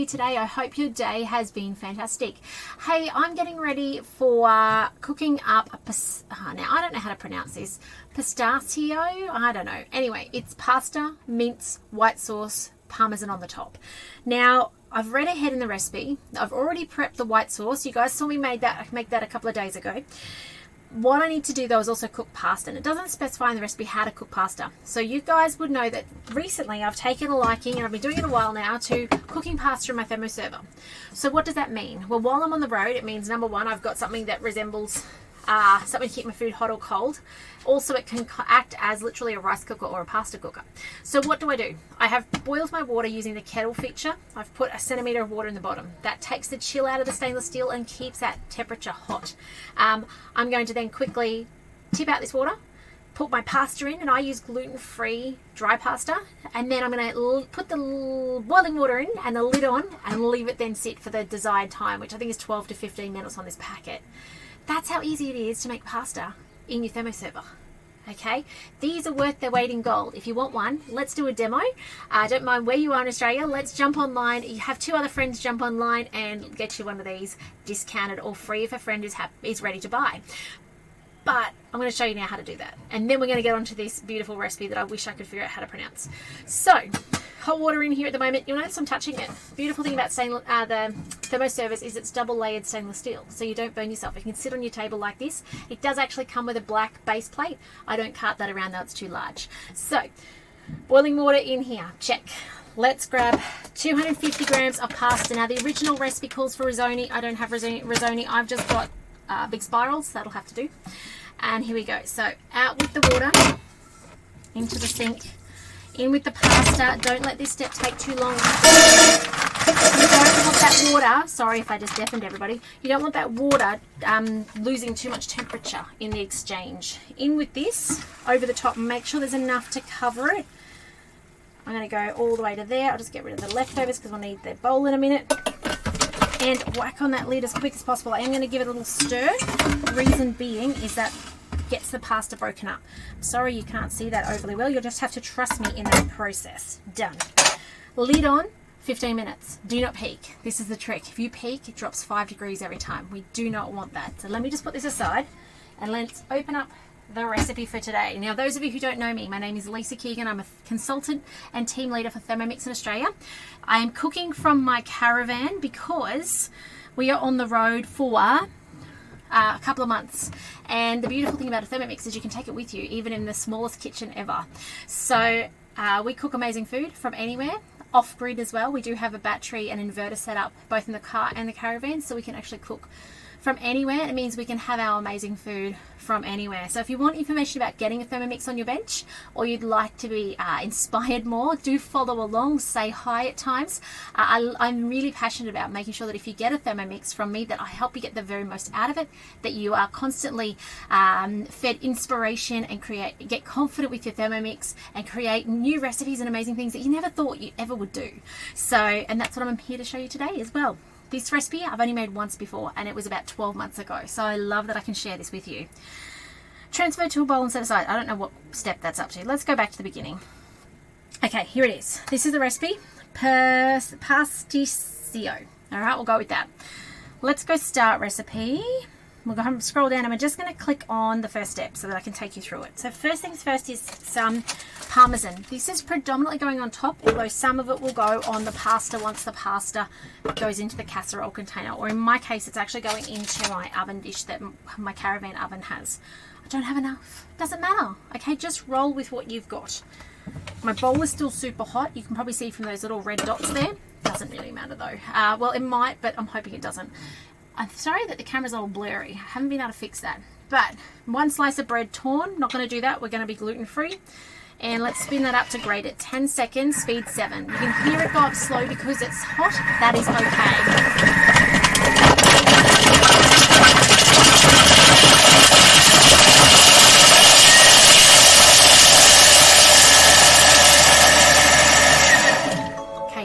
you today? I hope your day has been fantastic. Hey, I'm getting ready for cooking up a now I don't know how to pronounce this. Pastitsio? I don't know. Anyway, it's pasta, mince, white sauce, parmesan on the top. Now, I've read ahead in the recipe. I've already prepped the white sauce. You guys saw me make that a couple of days ago. What I need to do though is also cook pasta, and it doesn't specify in the recipe how to cook pasta. So you guys would know that recently I've taken a liking, and I've been doing it a while now, to cooking pasta in my thermoserver. So what does that mean? Well, while I'm on the road, it means number one, I've got something that resembles something to keep my food hot or cold. Also, it can act as literally a rice cooker or a pasta cooker. So what do? I have boiled my water using the kettle feature. I've put a centimetre of water in the bottom. That takes the chill out of the stainless steel and keeps that temperature hot. I'm going to then quickly tip out this water, put my pasta in, and I use gluten-free dry pasta, and then I'm going to put the boiling water in and the lid on and leave it then sit for the desired time, which I think is 12 to 15 minutes on this packet. That's how easy it is to make pasta in your thermoserver. Okay, these are worth their weight in gold. If you want one, let's do a demo. Don't mind where you are in Australia. Let's jump online. You have 2 other friends jump online and get you one of these discounted or free if a friend is ready to buy. But I'm going to show you now how to do that. And then we're going to get onto this beautiful recipe that I wish I could figure out how to pronounce. So, hot water in here at the moment. You'll notice I'm touching it. Beautiful thing about the thermoservice is it's double layered stainless steel, so you don't burn yourself. It can sit on your table like this. It does actually come with a black base plate. I don't cart that around though, it's too large. So, boiling water in here. Check. Let's grab 250 grams of pasta. Now, the original recipe calls for risotto. I don't have risotto. I've just got big spirals. That'll have to do. And here we go. So, out with the water, into the sink. In with the pasta. Don't let this step take too long. You don't want that water, sorry if I just deafened everybody, you don't want that water losing too much temperature in the exchange. In with this, over the top, make sure there's enough to cover it. I'm going to go all the way to there. I'll just get rid of the leftovers because we'll need the bowl in a minute. And whack on that lid as quick as possible. I am going to give it a little stir. Reason being is that gets the pasta broken up. Sorry you can't see that overly well. You'll just have to trust me in that process. Done. Lid on, 15 minutes. Do not peek. This is the trick. If you peek, it drops 5 degrees every time. We do not want that. So let me just put this aside and let's open up the recipe for today. Now, those of you who don't know me, my name is Lisa Keegan. I'm a consultant and team leader for Thermomix in Australia. I am cooking from my caravan because we are on the road for a couple of months, and the beautiful thing about a Thermomix is you can take it with you even in the smallest kitchen ever. So we cook amazing food from anywhere, off grid as well. We do have a battery and inverter set up both in the car and the caravan, so we can actually cook from anywhere. It means we can have our amazing food from anywhere. So if you want information about getting a Thermomix on your bench, or you'd like to be inspired more, do follow along, say hi at times. I'm really passionate about making sure that if you get a Thermomix from me, that I help you get the very most out of it, that you are constantly fed inspiration and get confident with your Thermomix and create new recipes and amazing things that you never thought you ever would do. So, and that's what I'm here to show you today as well. This recipe I've only made once before, and it was about 12 months ago, so I love that I can share this with you. Transfer to a bowl and set aside. I don't know what step that's up to. Let's go back to the beginning. Okay, here it is. This is the recipe. Pastitsio. All right, we'll go with that. Let's go start recipe. We'll go and scroll down, and we're just going to click on the first step so that I can take you through it. So first things first is some parmesan. This is predominantly going on top, although some of it will go on the pasta once the pasta goes into the casserole container, or in my case it's actually going into my oven dish that my Caravan oven has. I don't have enough. Doesn't matter. Okay, just roll with what you've got. My bowl is still super hot. You can probably see from those little red dots there. Doesn't really matter though. Well, it might, but I'm hoping it doesn't. I'm sorry that the camera's a little blurry. I haven't been able to fix that. But 1 slice of bread torn. Not going to do that. We're going to be gluten-free. And let's spin that up to grate it. 10 seconds, speed 7. You can hear it go up slow because it's hot. That is okay.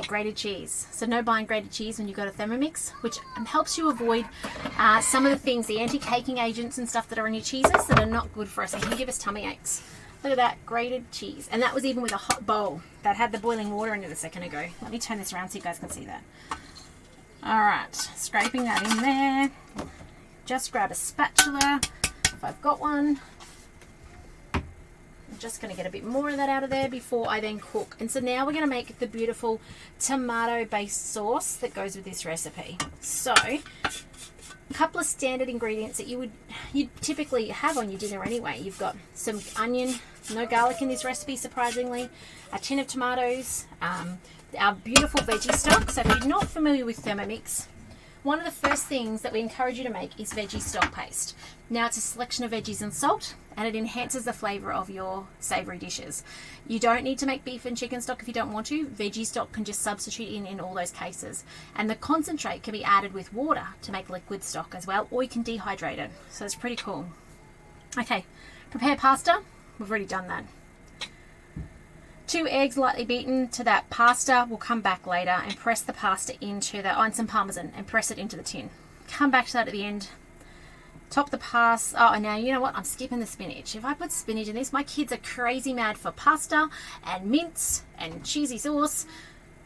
Grated cheese. So no buying grated cheese when you go to Thermomix, which helps you avoid some of the things, the anti-caking agents and stuff that are in your cheeses that are not good for us and can give us tummy aches. Look at that, grated cheese. And that was even with a hot bowl that had the boiling water in it a second ago. Let me turn this around so you guys can see that. All right, scraping that in there. Just grab a spatula if I've got one. I'm just going to get a bit more of that out of there before I then cook. And so now we're going to make the beautiful tomato-based sauce that goes with this recipe. So a couple of standard ingredients that you'd typically have on your dinner anyway. You've got some onion, no garlic in this recipe, surprisingly, a tin of tomatoes, our beautiful veggie stock. So if you're not familiar with Thermomix, one of the first things that we encourage you to make is veggie stock paste. Now it's a selection of veggies and salt, and it enhances the flavour of your savoury dishes. You don't need to make beef and chicken stock if you don't want to. Veggie stock can just substitute in all those cases. And the concentrate can be added with water to make liquid stock as well, or you can dehydrate it. So it's pretty cool. Okay, prepare pasta. We've already done that. 2 eggs lightly beaten to that pasta. We'll come back later and press the pasta into the, and some parmesan, and press it into the tin. Come back to that at the end. Top the pasta. Oh, and now you know what? I'm skipping the spinach. If I put spinach in this, my kids are crazy mad for pasta and mince and cheesy sauce,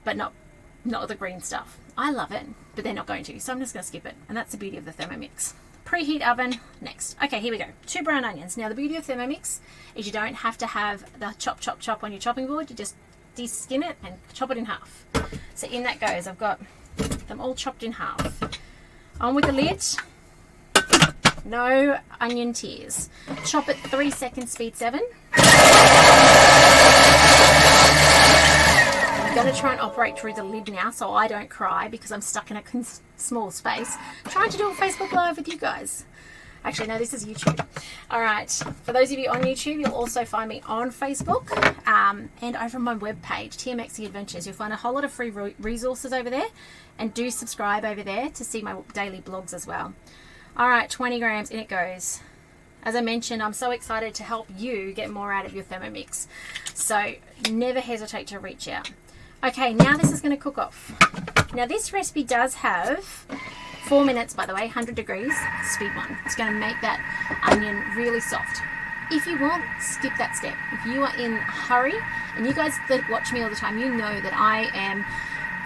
but not the green stuff. I love it, but they're not going to, so I'm just going to skip it. And that's the beauty of the Thermomix. Preheat oven next. Okay, here we go. 2 brown onions. Now the beauty of Thermomix is you don't have to have the chop on your chopping board. You just de-skin it and chop it in half. So in that goes. I've got them all chopped in half. On with the lid. No onion tears. Chop it 3 seconds, speed 7. I'm going to try and operate through the lid now so I don't cry because I'm stuck in a small space trying to do a Facebook Live with you guys. Actually, no, this is YouTube. All right. For those of you on YouTube, you'll also find me on Facebook and over on my webpage, Tmxing Adventures. You'll find a whole lot of free resources over there, and do subscribe over there to see my daily blogs as well. All right, 20 grams, in it goes. As I mentioned, I'm so excited to help you get more out of your Thermomix. So never hesitate to reach out. Okay, now this is going to cook off. Now this recipe does have 4 minutes, by the way, 100 degrees, speed 1. It's going to make that onion really soft. If you want, skip that step. If you are in a hurry, and you guys that watch me all the time, you know that I am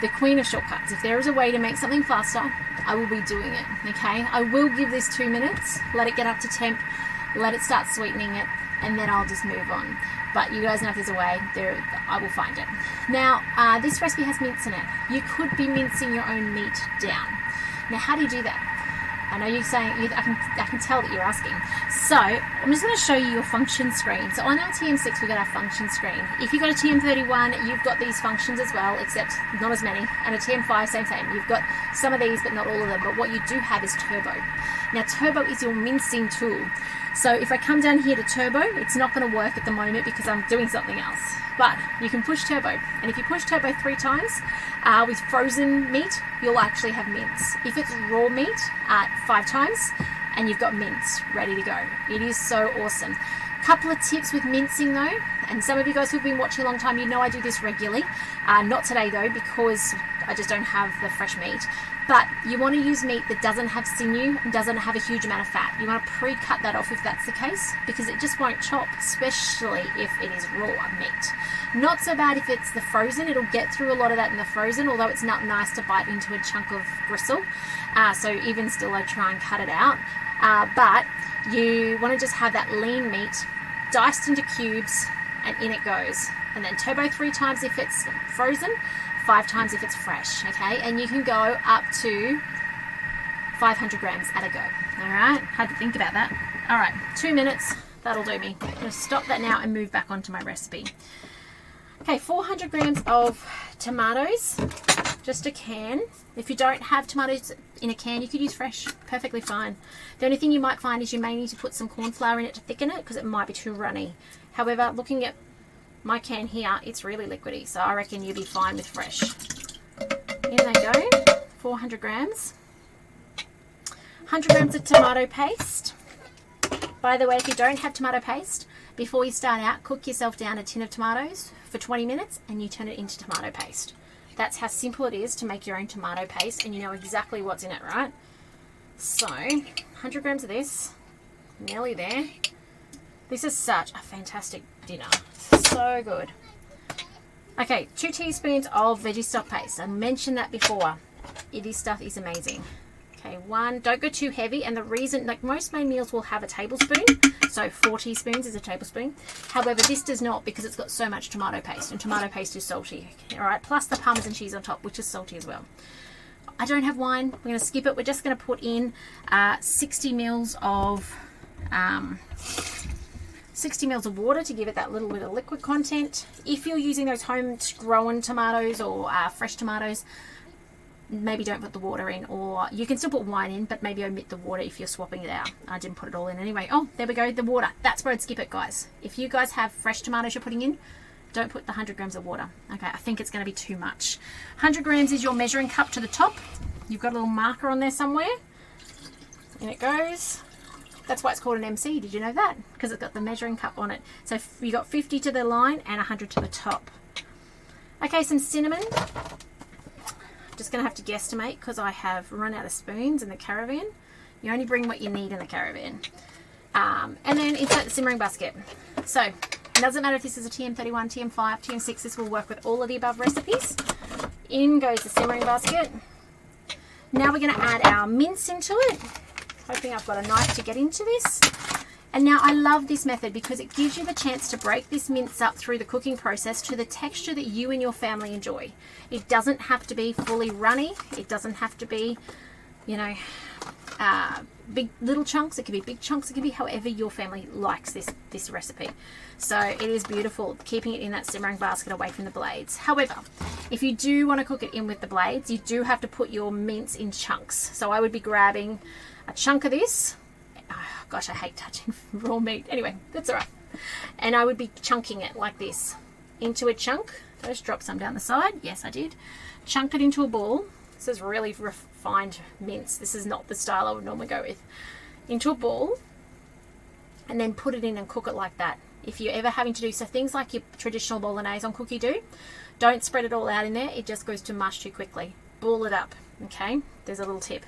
the queen of shortcuts. If there is a way to make something faster, I will be doing it, okay? I will give this 2 minutes, let it get up to temp, let it start sweetening it, and then I'll just move on. But you guys know if there's a way, I will find it. Now, this recipe has mince in it. You could be mincing your own meat down. Now, how do you do that? I know you're saying, I can tell that you're asking. So, I'm just going to show you your function screen. So on our TM6, we've got our function screen. If you've got a TM31, you've got these functions as well, except not as many. And a TM5, same. You've got some of these, but not all of them. But what you do have is Turbo. Now, Turbo is your mincing tool. So if I come down here to Turbo, it's not going to work at the moment because I'm doing something else. But you can push Turbo. And if you push Turbo 3 times, with frozen meat, you'll actually have mince. If it's raw meat, 5 times, and you've got mince ready to go. It is so awesome. Couple of tips with mincing though, and some of you guys who've been watching a long time, you know I do this regularly. Not today though, because I just don't have the fresh meat. But you want to use meat that doesn't have sinew and doesn't have a huge amount of fat. You want to pre-cut that off if that's the case, because it just won't chop, especially if it is raw meat. Not so bad if it's the frozen. It'll get through a lot of that in the frozen, although it's not nice to bite into a chunk of gristle. So even still, I try and cut it out. But you want to just have that lean meat diced into cubes, and in it goes. And then Turbo 3 times if it's frozen, 5 times if it's fresh, okay? And you can go up to 500 grams at a go, all right? Had to think about that. All right, 2 minutes, that'll do me. I'm gonna stop that now and move back onto my recipe. Okay, 400 grams of tomatoes, just a can. If you don't have tomatoes in a can, you could use fresh, perfectly fine. The only thing you might find is you may need to put some corn flour in it to thicken it because it might be too runny. However, looking at my can here, it's really liquidy, so I reckon you'll be fine with fresh. In they go, 400 grams. 100 grams of tomato paste. By the way, if you don't have tomato paste, before you start out, cook yourself down a tin of tomatoes for 20 minutes and you turn it into tomato paste. That's how simple it is to make your own tomato paste, and you know exactly what's in it, right? So, 100 grams of this, nearly there. This is such a fantastic dinner. So good. Okay, 2 teaspoons of veggie stock paste. I mentioned that before. This stuff is amazing. Okay, one, don't go too heavy. And the reason, like most main meals will have a tablespoon. So 4 teaspoons is a tablespoon. However, this does not because it's got so much tomato paste. And tomato paste is salty. All right, plus the Parmesan cheese on top, which is salty as well. I don't have wine. We're going to skip it. We're just going to put in 60 mils of 60 mils of water to give it that little bit of liquid content. If you're using those home-grown tomatoes or fresh tomatoes, maybe don't put the water in, or you can still put wine in, but maybe omit the water if you're swapping it out. I didn't put it all in anyway. Oh, there we go, the water. That's where I'd skip it, guys. If you guys have fresh tomatoes you're putting in, don't put the 100 grams of water. Okay, I think it's going to be too much. 100 grams is your measuring cup to the top. You've got a little marker on there somewhere. And it goes. That's why it's called an MC. Did you know that? Because it's got the measuring cup on it. So you got 50 to the line and 100 to the top. Okay, some cinnamon. Just going to have to guesstimate because I have run out of spoons in the Caravan. You only bring what you need in the Caravan. And then insert the simmering basket. So it doesn't matter if this is a TM31, TM5, TM6. This will work with all of the above recipes. In goes the simmering basket. Now we're going to add our mince into it. Hoping I've got a knife to get into this. And now I love this method because it gives you the chance to break this mince up through the cooking process to the texture that you and your family enjoy. It doesn't have to be fully runny. It doesn't have to be, you know, big little chunks. It can be big chunks. It can be however your family likes this recipe. So it is beautiful, keeping it in that simmering basket away from the blades. However, if you do want to cook it in with the blades, you do have to put your mince in chunks. So I would be grabbing a chunk of this. Oh, gosh, I hate touching raw meat. Anyway, that's all right. And I would be chunking it like this into a chunk. Did I just drop some down the side? Yes, I did. Chunk it into a ball. This is really refined mince. This is not the style I would normally go with. Into a ball. And then put it in and cook it like that. If you're ever having to do so things like your traditional bolognese on cookie dough, don't spread it all out in there. It just goes to mush too quickly. Ball it up. Okay, there's a little tip.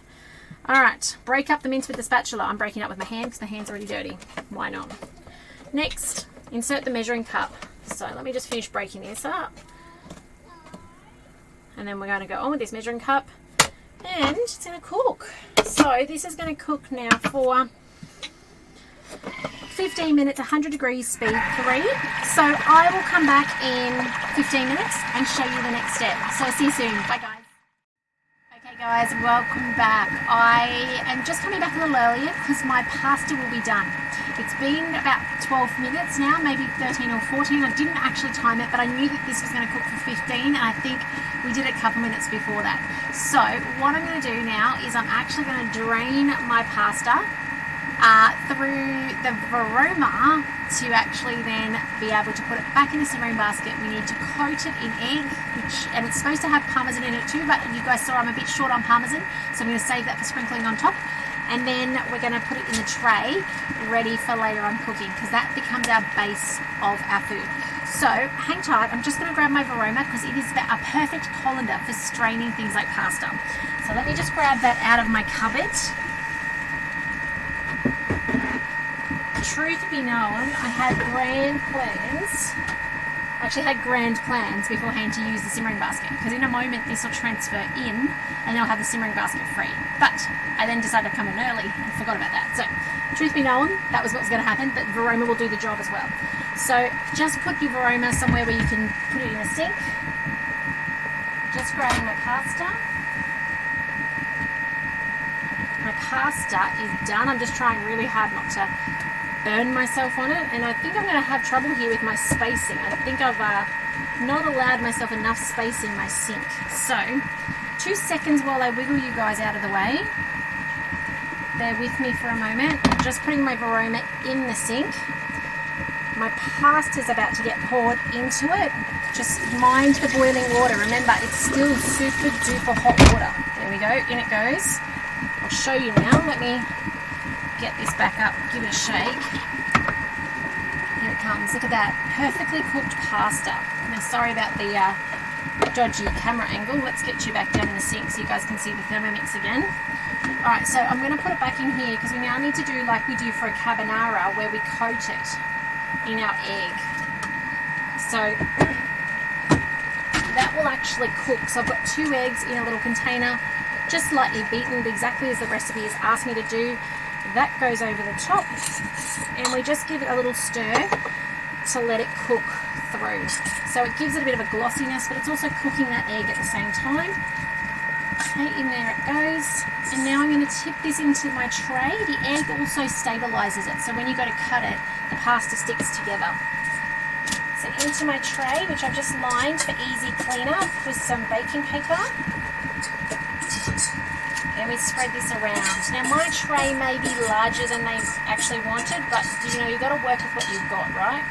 All right, break up the mince with the spatula. I'm breaking it up with my hand because the hand's already dirty. Why not? Next, insert the measuring cup. So let me just finish breaking this up. And then we're going to go on with this measuring cup. And it's going to cook. So this is going to cook now for 15 minutes, 100 degrees, speed 3. So I will come back in 15 minutes and show you the next step. So see you soon. Bye, guys. Okay guys, welcome back. I am just coming back a little earlier because my pasta will be done. It's been about 12 minutes now, maybe 13 or 14. I didn't actually time it, but I knew that this was going to cook for 15, and I think we did it a couple minutes before that. So what I'm going to do now is I'm actually going to drain my pasta through the varoma to actually then be able to put it back in the simmering basket. We need to coat it in egg, and it's supposed to have parmesan in it too, but you guys saw I'm a bit short on parmesan, so I'm going to save that for sprinkling on top. And then we're going to put it in the tray ready for later on cooking, because that becomes our base of our food. So hang tight, I'm just going to grab my varoma because it is a perfect colander for straining things like pasta. So let me just grab that out of my cupboard. Truth be known, I had grand plans beforehand to use the simmering basket, because in a moment this will transfer in and they'll have the simmering basket free. But I then decided to come in early and forgot about that. So truth be known, that was what was going to happen, but varoma will do the job as well. So just put your varoma somewhere where you can put it in a sink. Just grabbing my pasta. My pasta is done. I'm just trying really hard not to burn myself on it, and I think I'm going to have trouble here with my spacing. I think I've not allowed myself enough space in my sink. So 2 seconds while I wiggle you guys out of the way. Bear with me for a moment. I'm just putting my varoma in the sink. My pasta's about to get poured into it. Just mind the boiling water. Remember, it's still super duper hot water. There we go, in it goes. I'll show you now. Let me get this back up, give it a shake. Here it comes. Look at that, perfectly cooked pasta. Now, sorry about the dodgy camera angle. Let's get you back down in the sink so you guys can see the Thermomix again. All right, so I'm going to put it back in here because we now need to do like we do for a carbonara, where we coat it in our egg. So that will actually cook. So I've got 2 eggs in a little container. just lightly beaten, exactly as the recipe has asked me to do. That goes over the top, and we just give it a little stir to let it cook through. So it gives it a bit of a glossiness, but it's also cooking that egg at the same time. Okay, in there it goes. And now I'm going to tip this into my tray. The egg also stabilizes it, so when you go to cut it, the pasta sticks together. So into my tray, which I've just lined for easy cleanup with some baking paper. And we spread this around. Now my tray may be larger than they actually wanted, but you know, you've got to work with what you've got, right?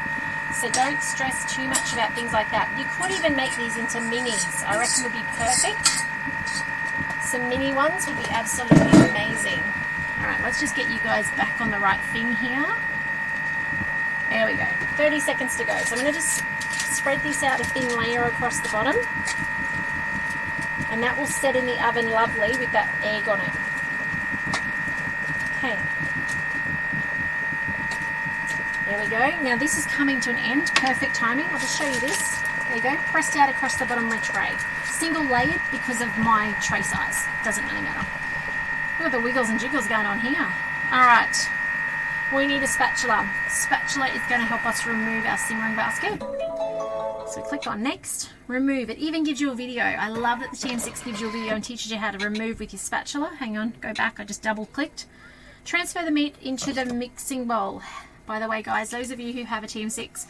So don't stress too much about things like that. You could even make these into minis. I reckon would be perfect. Some mini ones would be absolutely amazing. All right, let's just get you guys back on the right thing here. There we go. 30 seconds to go. So I'm going to just spread this out a thin layer across the bottom. And that will set in the oven lovely with that egg on it. Okay. There we go. Now this is coming to an end. Perfect timing. I'll just show you this. There you go. Pressed out across the bottom of my tray. Single layered because of my tray size. Doesn't really matter. Look at the wiggles and jiggles going on here. Alright. We need a spatula. Spatula is going to help us remove our simmering basket. So click on next, remove. It even gives you a video. I love that the TM6 gives you a video and teaches you how to remove with your spatula. Hang on, go back, I just double clicked. Transfer the meat into the mixing bowl. By the way guys, those of you who have a TM6,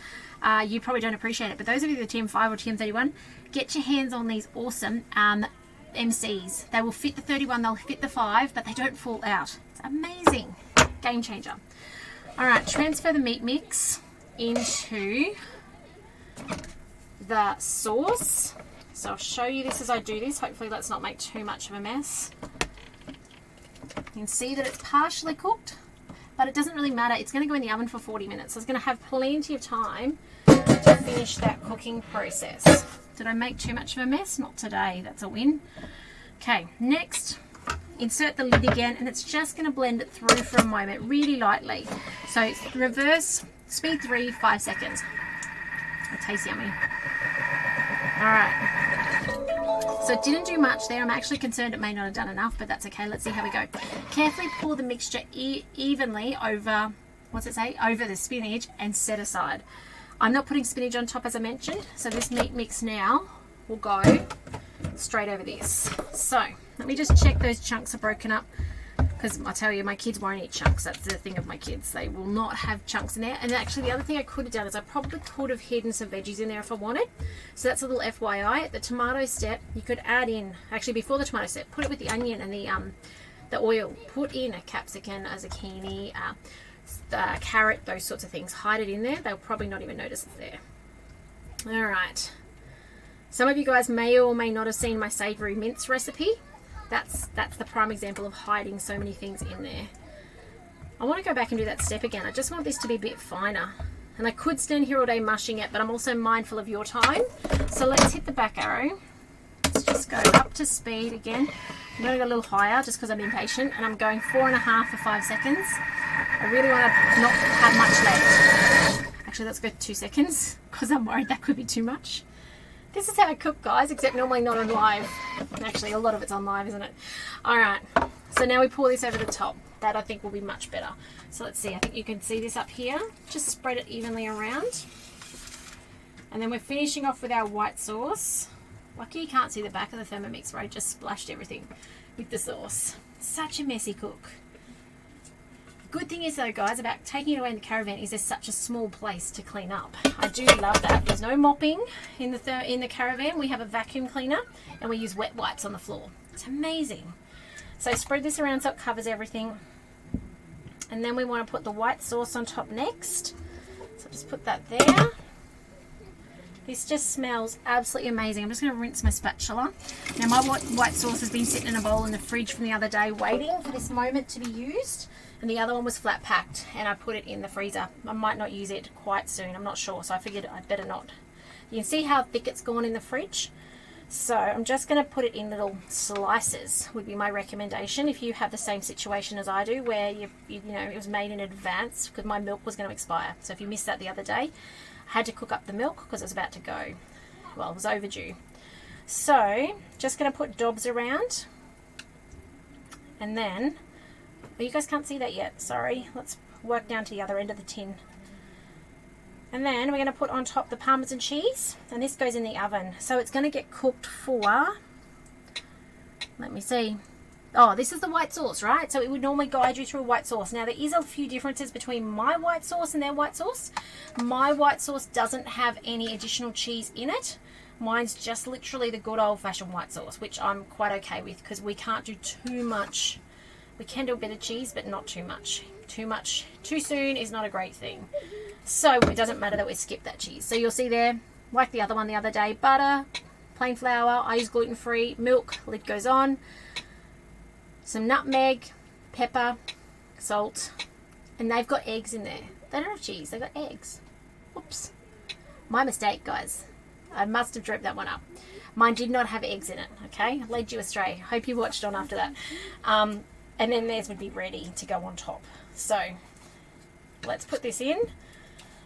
you probably don't appreciate it, but those of you with a TM5 or TM31, get your hands on these awesome MCs. They will fit the 31, they'll fit the 5, but they don't fall out. It's amazing. Game changer. Alright, transfer the meat mix into the sauce. So I'll show you this as I do this. Hopefully let's not make too much of a mess. You can see that it's partially cooked, but it doesn't really matter. It's going to go in the oven for 40 minutes. So it's going to have plenty of time to finish that cooking process. Did I make too much of a mess? Not today. That's a win. Okay, next, insert the lid again, and it's just going to blend it through for a moment, really lightly. So reverse, speed 3, 5 seconds. It tastes yummy. Alright, so it didn't do much there. I'm actually concerned it may not have done enough, but that's okay. Let's see how we go. Carefully pour the mixture evenly over, what's it say? Over the spinach and set aside. I'm not putting spinach on top as I mentioned, so this meat mix now will go straight over this. So let me just check those chunks are broken up, because I tell you, my kids won't eat chunks. That's the thing of my kids. They will not have chunks in there. And actually the other thing I could have done is I probably could have hidden some veggies in there if I wanted. So that's a little FYI. At the tomato step, you could add in, actually before the tomato step, put it with the onion and the oil. Put in a capsicum, a zucchini, carrot, those sorts of things. Hide it in there. They'll probably not even notice it's there. Alright. Some of you guys may or may not have seen my savoury mince recipe. That's the prime example of hiding so many things in there. I want to go back and do that step again. I just want this to be a bit finer. And I could stand here all day mushing it, but I'm also mindful of your time. So let's hit the back arrow. Let's just go up to speed again. I'm going to go a little higher just because I'm impatient. And I'm going 4.5 for 5 seconds. I really want to not have much left. Actually, let's go 2 seconds because I'm worried that could be too much. This is how I cook, guys, except normally not on live. Actually, a lot of it's on live, isn't it? Alright, so now we pour this over the top. That I think will be much better. So let's see, I think you can see this up here. Just spread it evenly around. And then we're finishing off with our white sauce. Lucky you can't see the back of the Thermomix where I just splashed everything with the sauce. Such a messy cook. Good thing is though, guys, about taking it away in the caravan is there's such a small place to clean up. I do love that. There's no mopping in the caravan. We have a vacuum cleaner and we use wet wipes on the floor. It's amazing. So spread this around so it covers everything. And then we want to put the white sauce on top next. So just put that there. This just smells absolutely amazing. I'm just going to rinse my spatula. Now my white sauce has been sitting in a bowl in the fridge from the other day waiting for this moment to be used. And the other one was flat packed and I put it in the freezer. I might not use it quite soon. I'm not sure, so I figured I'd better not. You can see how thick it's gone in the fridge. So I'm just going to put it in little slices would be my recommendation if you have the same situation as I do where you know it was made in advance because my milk was going to expire. So if you missed that the other day, I had to cook up the milk because it was about to go. Well, it was overdue. So just going to put dobs around. And then, oh, you guys can't see that yet, sorry. Let's work down to the other end of the tin. And then we're going to put on top the Parmesan cheese, and this goes in the oven. So it's going to get cooked for, let me see. Oh, this is the white sauce, right? So it would normally guide you through a white sauce. Now, there is a few differences between my white sauce and their white sauce. My white sauce doesn't have any additional cheese in it. Mine's just literally the good old-fashioned white sauce, which I'm quite okay with because we can't do too much. We can do a bit of cheese, but not too much. Too soon is not a great thing. So it doesn't matter that we skip that cheese. So you'll see there, like the other one the other day, butter, plain flour. I use gluten-free, milk, lid goes on. Some nutmeg, pepper, salt, and they've got eggs in there. They don't have cheese, they've got eggs. Oops. My mistake, guys. I must have dropped that one up. Mine did not have eggs in it, okay? I led you astray. Hope you watched on after that. And then theirs would be ready to go on top. So, let's put this in.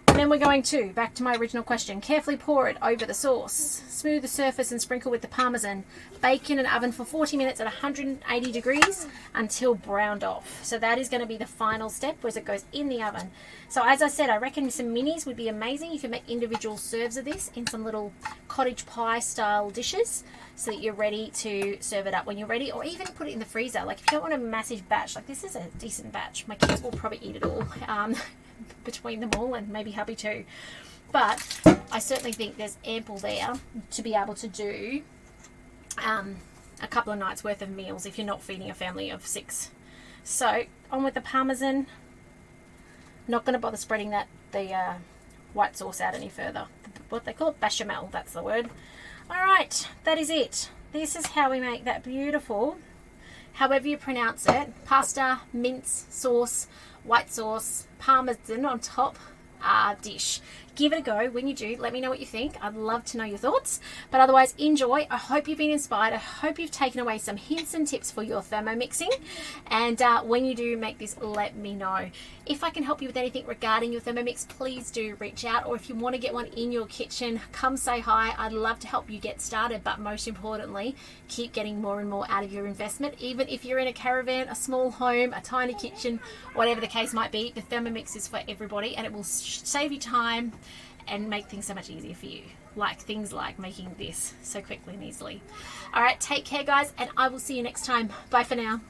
And then we're going to, back to my original question, carefully pour it over the sauce. Smooth the surface and sprinkle with the Parmesan. Bake in an oven for 40 minutes at 180 degrees until browned off. So that is going to be the final step as it goes in the oven. So as I said, I reckon some minis would be amazing. You can make individual serves of this in some little cottage pie style dishes so that you're ready to serve it up when you're ready, or even put it in the freezer. Like if you don't want a massive batch, like this is a decent batch. My kids will probably eat it all. Between them all, and maybe hubby too, but I certainly think there's ample there to be able to do a couple of nights worth of meals if you're not feeding a family of 6. So on with the Parmesan. Not going to bother spreading the white sauce out any further. What they call it, bechamel, that's the word. All right, that is it. This is how we make that beautiful, however you pronounce it, pasta, mince, sauce, white sauce, Parmesan on top dish. Give it a go. When you do, let me know what you think. I'd love to know your thoughts. But otherwise, enjoy. I hope you've been inspired. I hope you've taken away some hints and tips for your thermomixing. And when you do make this, let me know. If I can help you with anything regarding your Thermomix, please do reach out. Or if you want to get one in your kitchen, come say hi. I'd love to help you get started. But most importantly, keep getting more and more out of your investment. Even if you're in a caravan, a small home, a tiny kitchen, whatever the case might be, the Thermomix is for everybody, and it will save you time and make things so much easier for you. Like things like making this so quickly and easily. All right, take care, guys, and I will see you next time. Bye for now.